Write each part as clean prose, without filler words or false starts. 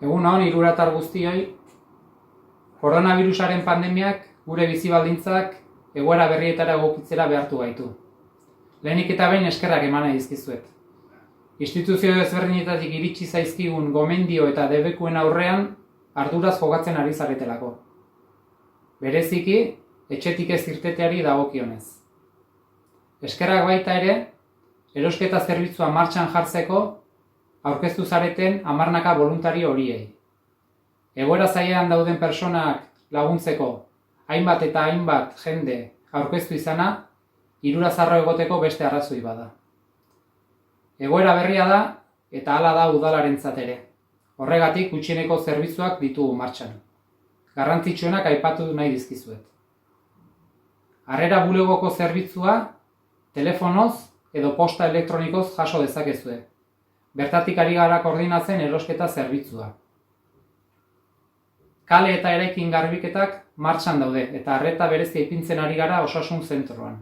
Egun on, hiruratar guztioi, koronavirusaren pandemiak gure bizi baldintzak egoera berrietara egokitzera behartu gaitu. Lehenik eta behin eskerrak emana dizkizuet. Instituzio ezberdinetatik iritsi zaizkigun gomendio eta debekuen aurrean arduraz jokatzen ari zaretelako. Bereziki, etxetik ez irteteari dagokionez. Eskerrak baita ere, erosketa zerbitzua martxan jartzeko aurkeztu zareten 10 boluntario horiei. Egoera zailean dauden pertsonak laguntzeko hainbat eta hainbat jende aurkeztu izana, hirurazarro egoteko beste arrazoi bada. Egoera berria da eta hala da udalarentzat ere. Horregatik gutxieneko zerbitzuak ditugu martxan. Garrantzitsuenak aipatu nahi dizkizuet. Harrera bulegoko zerbitzua telefonoz edo posta elektronikoz jaso dezakezue. Bertatik ari gara koordinatzen erosketa zerbitzua. Kale eta eraikin garbiketak martxan daude eta arreta berezia ipintzen ari gara osasun zentroan.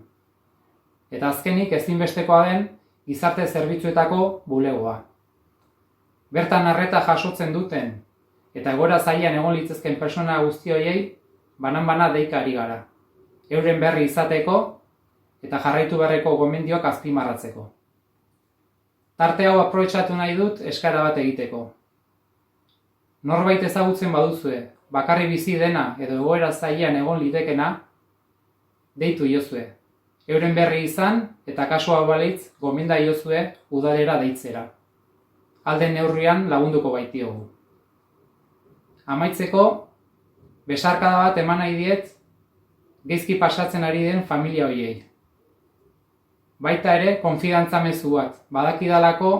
Eta azkenik ezinbestekoa den gizarte zerbitzuetako bulegoa. Bertan arreta jasotzen duten eta egoera zailean egon litzezken pertsona guzti horiei banan-bana deika ari gara. Euren berri izateko eta jarraitu beharreko gomendioak azpimarratzeko. Tarte hau aprobetxatu nahi dut eskara bat egiteko. Norbait ezagutzen baduzue, bakarri bizi dena edo egoera zailean egon litekena, deitu iozue. Euren berri izan eta kasua balitz gomenda iozue udalera deitzera. Alden neurrian lagunduko baitiogu. Amaitzeko, besarkada bat eman nahi diet gaizki pasatzen ari den familia horiei. Baita ere, konfidantza mezu bat, badakidalako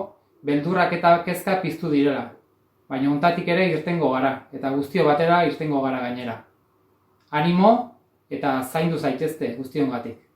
beldurrak eta kezka piztu direla, baina hontatik ere irtengo gara, eta guztio batera irtengo gara gainera. Animo eta zaindu zaitezte guztiongatik.